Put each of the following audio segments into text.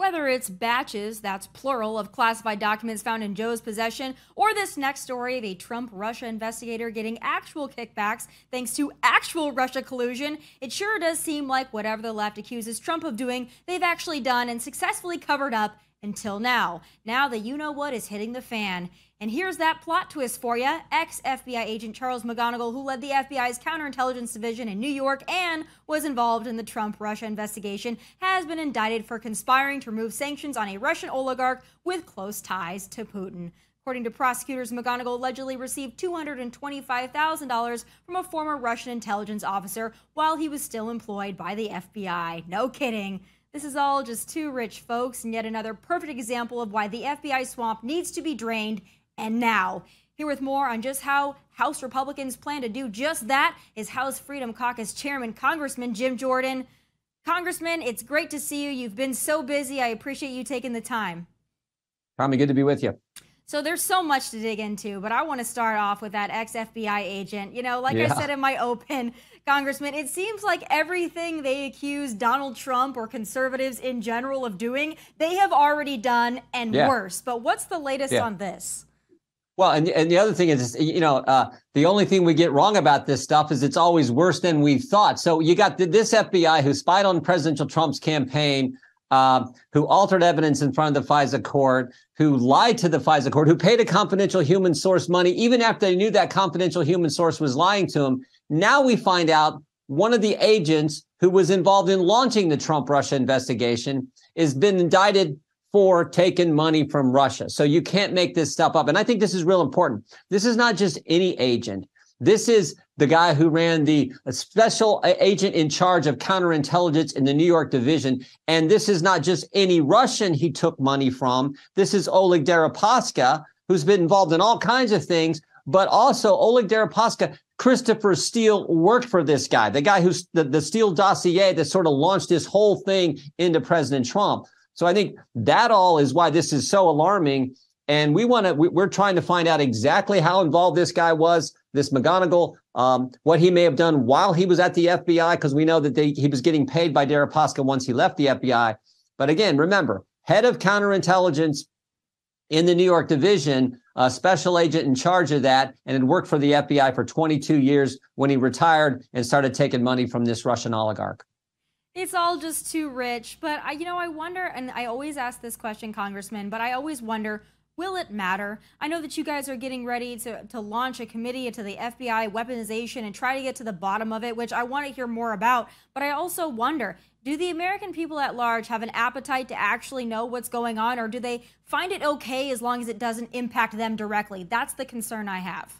Whether it's batches, that's plural, of classified documents found in Joe's possession, or this next story of a Trump-Russia investigator getting actual kickbacks thanks to actual Russia collusion, it sure does seem like whatever the left accuses Trump of doing, they've actually done and successfully covered up until now. Now the you-know-what is hitting the fan. And here's that plot twist for you. Ex-FBI agent Charles McGonigal, who led the FBI's counterintelligence division in New York and was involved in the Trump-Russia investigation, has been indicted for conspiring to remove sanctions on a Russian oligarch with close ties to Putin. According to prosecutors, McGonigal allegedly received $225,000 from a former Russian intelligence officer while he was still employed by the FBI. No kidding. This is all just too rich, folks, and yet another perfect example of why the FBI swamp needs to be drained. And now, here with more on just how House Republicans plan to do just that is House Freedom Caucus Chairman, Congressman Jim Jordan. Congressman, it's great to see you. You've been so busy. I appreciate you taking the time. Tommy, good to be with you. So there's so much to dig into, but I want to start off with that ex-FBI agent. You know, like I said in my open, Congressman, it seems like everything they accuse Donald Trump or conservatives in general of doing, they have already done and worse. But what's the latest on this? Well, and the other thing is, the only thing we get wrong about this stuff is it's always worse than we thought. So you got this FBI who spied on President Trump's campaign, who altered evidence in front of the FISA court, who lied to the FISA court, who paid a confidential human source money, even after they knew that confidential human source was lying to him. Now we find out one of the agents who was involved in launching the Trump-Russia investigation has been indicted for taking money from Russia. So you can't make this stuff up. And I think this is real important. This is not just any agent. This is the guy who ran the special agent in charge of counterintelligence in the New York division. And this is not just any Russian he took money from. This is Oleg Deripaska, who's been involved in all kinds of things, but also Oleg Deripaska, Christopher Steele worked for this guy, the guy who's the Steele dossier that sort of launched this whole thing into President Trump. So I think that all is why this is so alarming. And we're trying to find out exactly how involved this guy was, this McGonigal, what he may have done while he was at the FBI, because we know that he was getting paid by Deripaska once he left the FBI. But again, remember, head of counterintelligence in the New York division, a special agent in charge of that, and had worked for the FBI for 22 years when he retired and started taking money from this Russian oligarch. It's all just too rich. But, I wonder, and I always ask this question, Congressman, but I always wonder, will it matter? I know that you guys are getting ready to launch a committee into the FBI weaponization and try to get to the bottom of it, which I want to hear more about. But I also wonder, do the American people at large have an appetite to actually know what's going on, or do they find it okay as long as it doesn't impact them directly? That's the concern I have.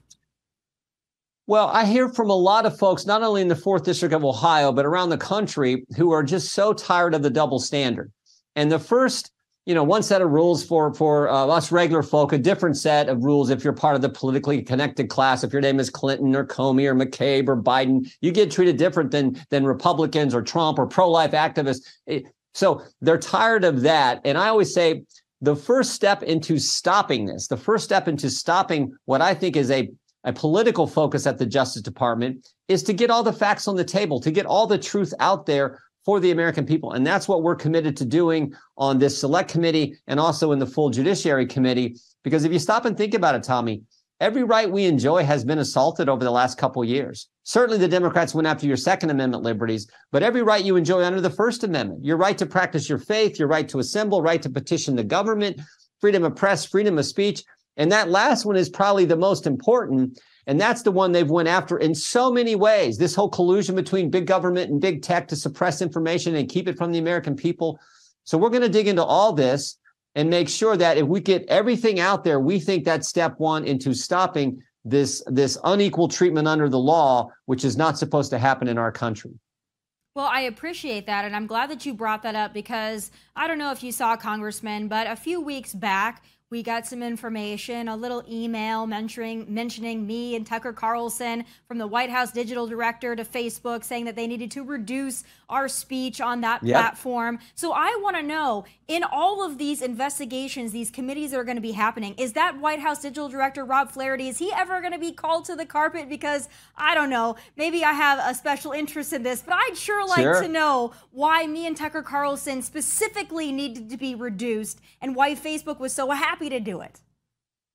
Well, I hear from a lot of folks, not only in the 4th District of Ohio, but around the country, who are just so tired of the double standard. And the first, one set of rules for us regular folk, a different set of rules if you're part of the politically connected class. If your name is Clinton or Comey or McCabe or Biden, you get treated different than Republicans or Trump or pro-life activists. So they're tired of that. And I always say the first step into stopping this, the first step into stopping what I think is a political focus at the Justice Department, is to get all the facts on the table, to get all the truth out there for the American people. And that's what we're committed to doing on this select committee and also in the full Judiciary Committee. Because if you stop and think about it, Tommy, every right we enjoy has been assaulted over the last couple of years. Certainly the Democrats went after your Second Amendment liberties, but every right you enjoy under the First Amendment, your right to practice your faith, your right to assemble, right to petition the government, freedom of press, freedom of speech. And that last one is probably the most important. And that's the one they've went after in so many ways. This whole collusion between big government and big tech to suppress information and keep it from the American people. So we're going to dig into all this and make sure that if we get everything out there, we think that's step one into stopping this unequal treatment under the law, which is not supposed to happen in our country. Well, I appreciate that, and I'm glad that you brought that up because I don't know if you saw, Congressman, but a few weeks back, we got some information, a little email mentioning me and Tucker Carlson, from the White House digital director to Facebook, saying that they needed to reduce our speech on that platform. So I want to know, in all of these investigations, these committees that are going to be happening, is that White House digital director, Rob Flaherty, is he ever going to be called to the carpet? Because I don't know, maybe I have a special interest in this, but I'd sure like to know why me and Tucker Carlson specifically needed to be reduced and why Facebook was so happy to do it.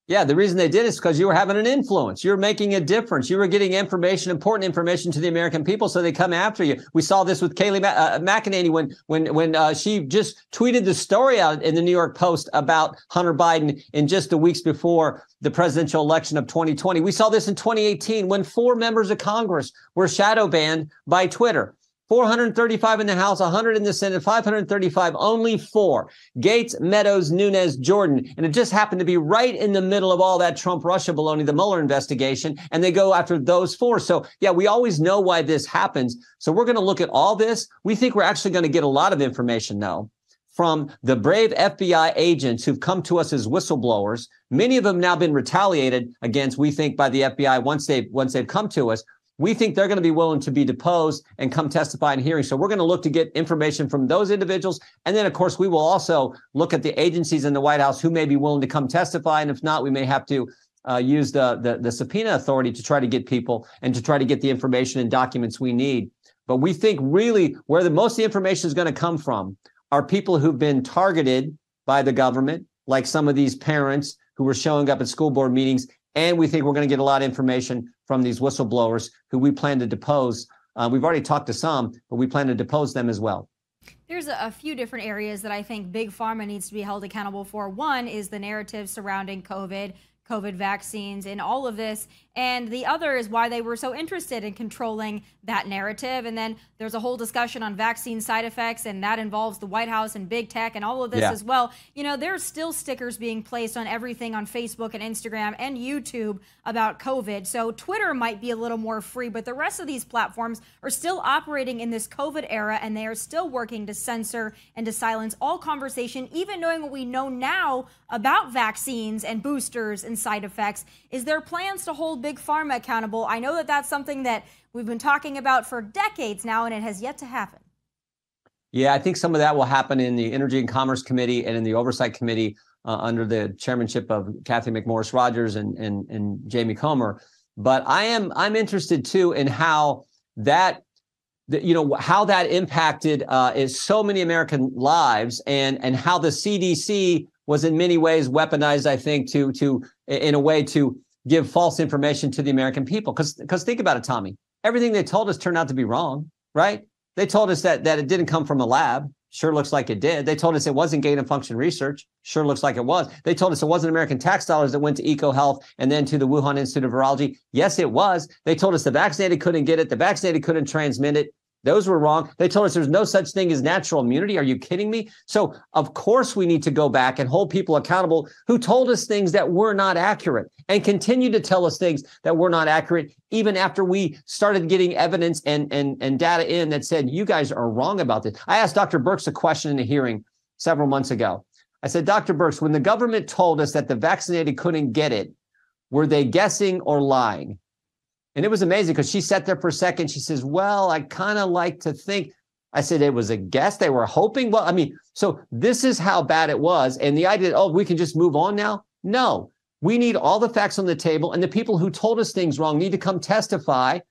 Yeah, the reason they did is because you were having an influence. You were making a difference. You were getting information, important information to the American people, so they come after you. We saw this with Kayleigh McEnany when she just tweeted the story out in the New York Post about Hunter Biden in just the weeks before the presidential election of 2020. We saw this in 2018 when 4 members of Congress were shadow banned by Twitter. 435 in the House, 100 in the Senate, 535, only 4. Gates, Meadows, Nunes, Jordan. And it just happened to be right in the middle of all that Trump-Russia baloney, the Mueller investigation, and they go after those 4. So, yeah, we always know why this happens. So we're going to look at all this. We think we're actually going to get a lot of information now from the brave FBI agents who've come to us as whistleblowers. Many of them now been retaliated against, we think, by the FBI once they've come to us. We think they're going to be willing to be deposed and come testify in hearings. So we're going to look to get information from those individuals. And then, of course, we will also look at the agencies in the White House who may be willing to come testify. And if not, we may have to use the subpoena authority to try to get people and to try to get the information and documents we need. But we think really where the most of the information is going to come from are people who've been targeted by the government, like some of these parents who were showing up at school board meetings. And we think we're going to get a lot of information from these whistleblowers who we plan to depose. We've already talked to some, but we plan to depose them as well. There's a few different areas that I think Big Pharma needs to be held accountable for. One is the narrative surrounding COVID vaccines and all of this. And the other is why they were so interested in controlling that narrative. And then there's a whole discussion on vaccine side effects, and that involves the White House and big tech and all of this as well. You know, there's still stickers being placed on everything on Facebook and Instagram and YouTube about COVID. So Twitter might be a little more free, but the rest of these platforms are still operating in this COVID era, and they are still working to censor and to silence all conversation, even knowing what we know now about vaccines and boosters and side effects. Is there plans to hold Big Pharma accountable? I know that that's something that we've been talking about for decades now, and it has yet to happen. Yeah, I think some of that will happen in the Energy and Commerce Committee and in the Oversight Committee under the chairmanship of Kathy McMorris Rodgers and Jamie Comer. But I'm interested too in how that how that impacted is so many American lives, and how the CDC was in many ways weaponized, I think, to in a way to give false information to the American people. Because think about it, Tommy. Everything they told us turned out to be wrong, right? They told us that it didn't come from a lab. Sure looks like it did. They told us it wasn't gain of function research. Sure looks like it was. They told us it wasn't American tax dollars that went to EcoHealth and then to the Wuhan Institute of Virology. Yes, it was. They told us the vaccinated couldn't get it. The vaccinated couldn't transmit it. Those were wrong. They told us there's no such thing as natural immunity. Are you kidding me? So, of course, we need to go back and hold people accountable who told us things that were not accurate and continue to tell us things that were not accurate, even after we started getting evidence and data in that said, you guys are wrong about this. I asked Dr. Birx a question in a hearing several months ago. I said, Dr. Birx, when the government told us that the vaccinated couldn't get it, were they guessing or lying? And it was amazing because she sat there for a second. She says, well, I kind of like to think. I said, it was a guess. They were hoping. Well, I mean, so this is how bad it was. And the idea, oh, we can just move on now. No, we need all the facts on the table. And the people who told us things wrong need to come testify.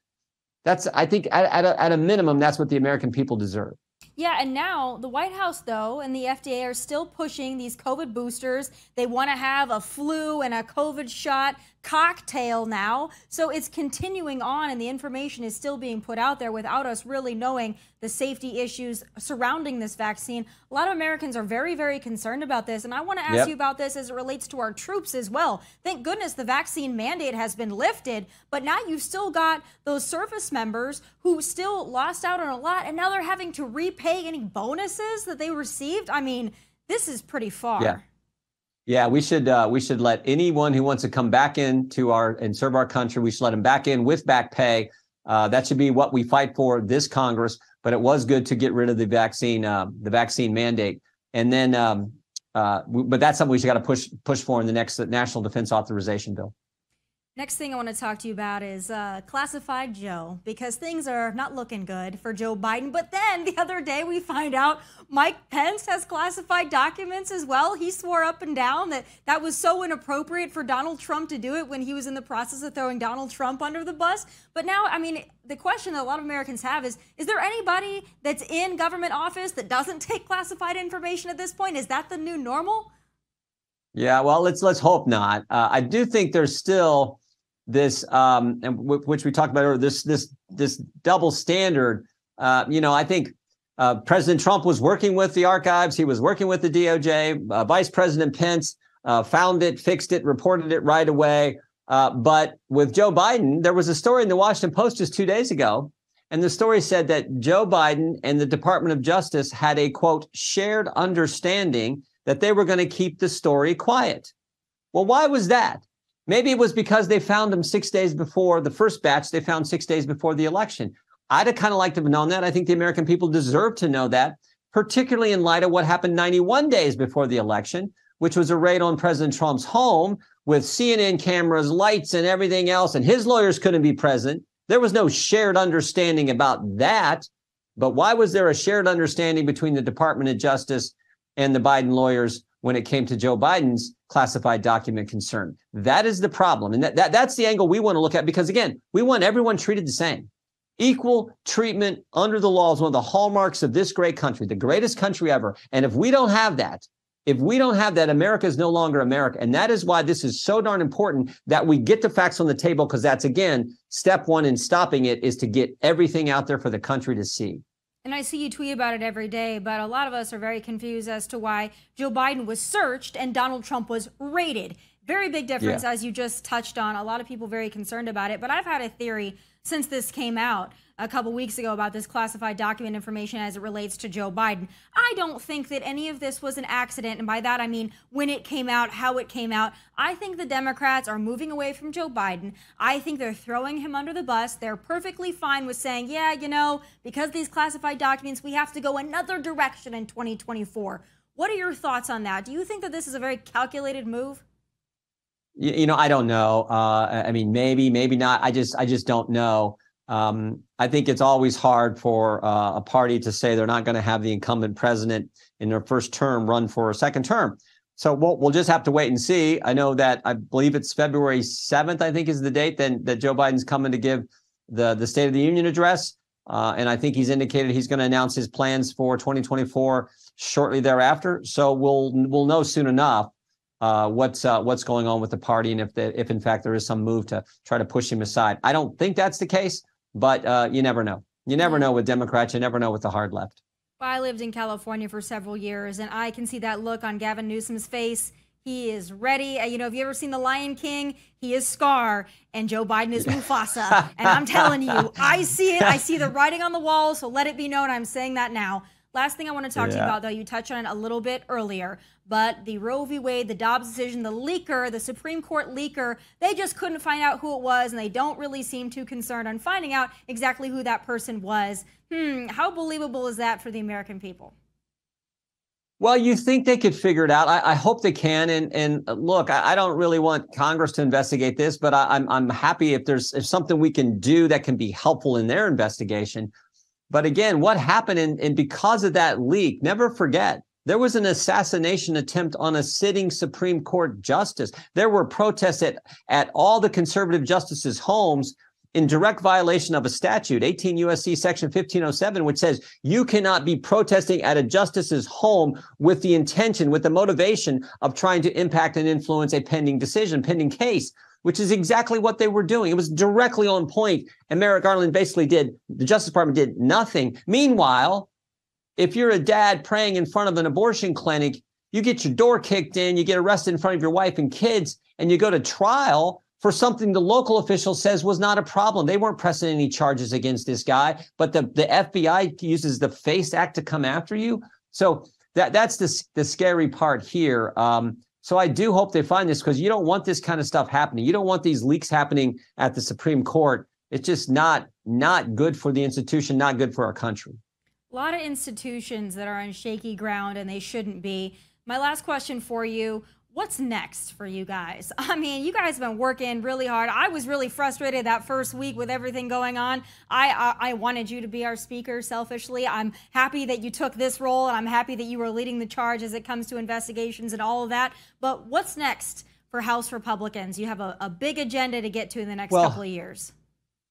That's, I think, at a minimum, that's what the American people deserve. Yeah, and now the White House, though, and the FDA are still pushing these COVID boosters. They want to have a flu and a COVID shot cocktail now. So it's continuing on, and the information is still being put out there without us really knowing the safety issues surrounding this vaccine. A lot of Americans are very, very concerned about this. And I want to ask you about this as it relates to our troops as well. Thank goodness the vaccine mandate has been lifted, but now you've still got those service members who still lost out on a lot, and now they're having to repay any bonuses that they received. I mean, this is pretty far. Yeah, we should let anyone who wants to come back into and serve our country, we should let them back in with back pay. That should be what we fight for this Congress. But it was good to get rid of the vaccine mandate. And then but that's something we got to push for in the next National Defense Authorization Bill. Next thing I want to talk to you about is classified Joe, because things are not looking good for Joe Biden. But then the other day we find out Mike Pence has classified documents as well. He swore up and down that that was so inappropriate for Donald Trump to do it when he was in the process of throwing Donald Trump under the bus. But now, I mean, the question that a lot of Americans have is there anybody that's in government office that doesn't take classified information at this point? Is that the new normal? Yeah, well, let's hope not. I do think there's still this, which we talked about earlier, this double standard. I think President Trump was working with the archives. He was working with the DOJ. Vice President Pence found it, fixed it, reported it right away. But with Joe Biden, there was a story in the Washington Post just 2 days ago. And the story said that Joe Biden and the Department of Justice had a, quote, shared understanding that they were going to keep the story quiet. Well, why was that? Maybe it was because they found him 6 days before the first batch. They found 6 days before the election. I'd have kind of liked to have known that. I think the American people deserve to know that, particularly in light of what happened 91 days before the election, which was a raid on President Trump's home with CNN cameras, lights, and everything else. And his lawyers couldn't be present. There was no shared understanding about that. But why was there a shared understanding between the Department of Justice and the Biden lawyers when it came to Joe Biden's classified document concern? That is the problem. And that's the angle we want to look at, because, again, we want everyone treated the same. Equal treatment under the law is one of the hallmarks of this great country, the greatest country ever. And if we don't have that, America is no longer America. And that is why this is so darn important that we get the facts on the table, because that's, again, step one in stopping it, is to get everything out there for the country to see. And I see you tweet about it every day, but a lot of us are very confused as to why Joe Biden was searched and Donald Trump was raided. Very big difference, as you just touched on. A lot of people very concerned about it. But I've had a theory since this came out a couple weeks ago about this classified document information as it relates to Joe Biden. I don't think that any of this was an accident. And by that, I mean when it came out, how it came out. I think the Democrats are moving away from Joe Biden. I think they're throwing him under the bus. They're perfectly fine with saying, yeah, because these classified documents, we have to go another direction in 2024. What are your thoughts on that? Do you think that this is a very calculated move? I don't know. I mean, maybe not. I just don't know. I think it's always hard for a party to say they're not going to have the incumbent president in their first term run for a second term. So we'll just have to wait and see. I know that I believe it's February 7th, I think, is the date that Joe Biden's coming to give the State of the Union address. And I think he's indicated he's going to announce his plans for 2024 shortly thereafter. So we'll know soon enough what's going on with the party, and if in fact there is some move to try to push him aside. I don't think that's the case, but you never know. You never know with Democrats. You never know with the hard left. Well, I lived in California for several years, and I can see that look on Gavin Newsom's face. He is ready. Have you ever seen The Lion King? He is Scar, and Joe Biden is Mufasa. And I'm telling you, I see it. I see the writing on the wall, so let it be known I'm saying that now. Last thing I want to talk to you about, though, you touched on it a little bit earlier, but the Roe v. Wade, the Dobbs decision, the leaker, the Supreme Court leaker, they just couldn't find out who it was, and they don't really seem too concerned on finding out exactly who that person was. How believable is that for the American people? Well, you think they could figure it out. I hope they can. And look, I don't really want Congress to investigate this, but I'm happy if there's something we can do that can be helpful in their investigation. But again, what happened, and because of that leak, never forget, there was an assassination attempt on a sitting Supreme Court justice. There were protests at all the conservative justices' homes in direct violation of a statute, 18 U.S.C. Section 1507, which says you cannot be protesting at a justice's home with the intention, with the motivation of trying to impact and influence a pending decision, pending case, which is exactly what they were doing. It was directly on point. And Merrick Garland basically the Justice Department did nothing. Meanwhile, if you're a dad praying in front of an abortion clinic, you get your door kicked in, you get arrested in front of your wife and kids, and you go to trial for something the local official says was not a problem. They weren't pressing any charges against this guy, but the FBI uses the FACE Act to come after you. So that's the scary part here. So I do hope they find this, because you don't want this kind of stuff happening. You don't want these leaks happening at the Supreme Court. It's just not good for the institution, not good for our country. A lot of institutions that are on shaky ground, and they shouldn't be. My last question for you. What's next for you guys? I mean, you guys have been working really hard. I was really frustrated that first week with everything going on. I wanted you to be our speaker selfishly. I'm happy that you took this role, and I'm happy that you were leading the charge as it comes to investigations and all of that. But what's next for House Republicans? You have a big agenda to get to in the next couple of years.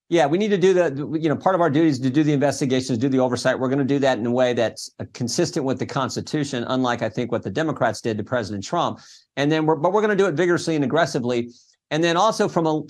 Yeah, we need to do part of our duty is to do the investigations, do the oversight. We're going to do that in a way that's consistent with the Constitution, unlike, I think, what the Democrats did to President Trump. And then we're going to do it vigorously and aggressively. And then also from a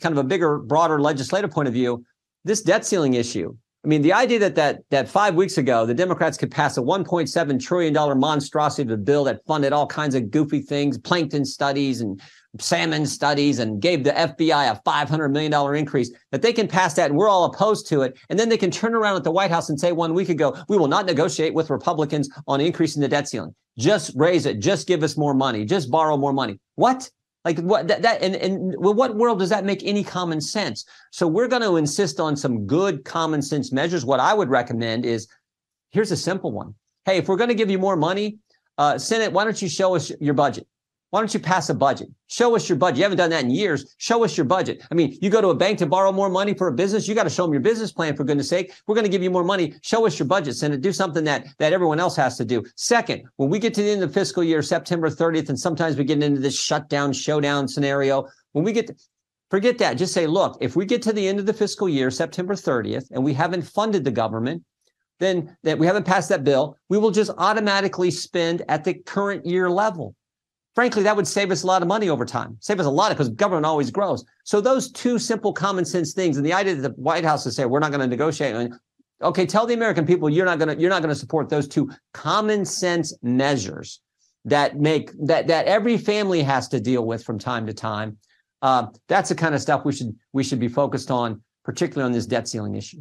kind of a bigger, broader legislative point of view, this debt ceiling issue. I mean, the idea that 5 weeks ago, the Democrats could pass a $1.7 trillion monstrosity of a bill that funded all kinds of goofy things, plankton studies and salmon studies, and gave the FBI a $500 million increase, that they can pass that and we're all opposed to it. And then they can turn around at the White House and say 1 week ago, we will not negotiate with Republicans on increasing the debt ceiling. Just raise it. Just give us more money. Just borrow more money. What? Like what what world does that make any common sense? So we're going to insist on some good common sense measures. What I would recommend is, here's a simple one. Hey, if we're going to give you more money, Senate, why don't you show us your budget? Why don't you pass a budget? Show us your budget. You haven't done that in years. Show us your budget. I mean, you go to a bank to borrow more money for a business. You got to show them your business plan, for goodness sake. We're going to give you more money. Show us your budget, Senate. Do something that everyone else has to do. Second, when we get to the end of the fiscal year, September 30th, and sometimes we get into this shutdown, showdown scenario, when we get to, forget that. Just say, look, if we get to the end of the fiscal year, September 30th, and we haven't funded the government, then that we haven't passed that bill, we will just automatically spend at the current year level. Frankly, that would save us a lot of money over time. Save us a lot because government always grows. So those two simple common sense things, and the idea that the White House is saying we're not going to negotiate. Okay, tell the American people you're not going to support those two common sense measures that make that every family has to deal with from time to time. That's the kind of stuff we should be focused on, particularly on this debt ceiling issue.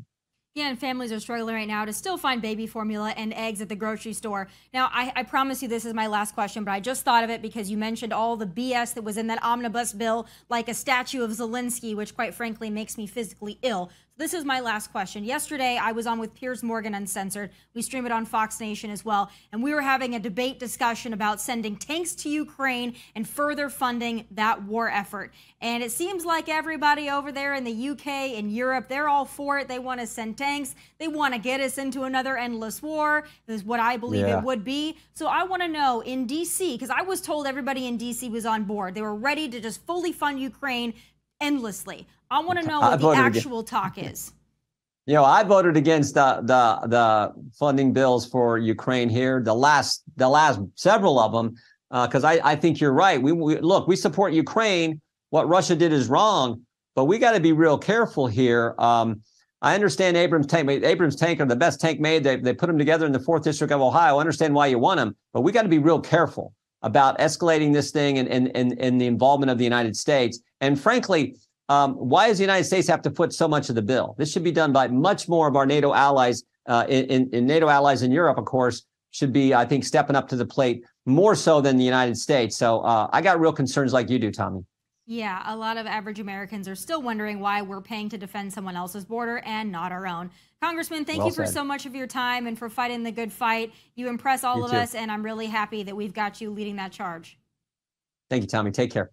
Yeah, and families are struggling right now to still find baby formula and eggs at the grocery store. Now, I promise you this is my last question, but I just thought of it because you mentioned all the BS that was in that omnibus bill, like a statue of Zelensky, which quite frankly makes me physically ill. This is my last question. Yesterday, I was on with Piers Morgan Uncensored. We stream it on Fox Nation as well. And we were having a debate discussion about sending tanks to Ukraine and further funding that war effort. And it seems like everybody over there in the UK and Europe, they're all for it. They want to send tanks. They want to get us into another endless war, is what I believe it would be. So I want to know in D.C., because I was told everybody in D.C. was on board. They were ready to just fully fund Ukraine endlessly. I want to know what the actual talk is. You know, I voted against the funding bills for Ukraine here, the last several of them, because I think you're right. We support Ukraine. What Russia did is wrong, but we got to be real careful here. I understand Abrams tank are the best tank made. They put them together in the 4th District of Ohio. I understand why you want them, but we got to be real careful about escalating this thing and the involvement of the United States. And frankly, why does the United States have to foot so much of the bill? This should be done by much more of our NATO allies. In NATO allies in Europe, of course, should be, I think, stepping up to the plate more so than the United States. So I got real concerns like you do, Tommy. Yeah, a lot of average Americans are still wondering why we're paying to defend someone else's border and not our own. Congressman, thank you for so much of your time and for fighting the good fight. You impress all of us, and I'm really happy that we've got you leading that charge. Thank you, Tommy. Take care.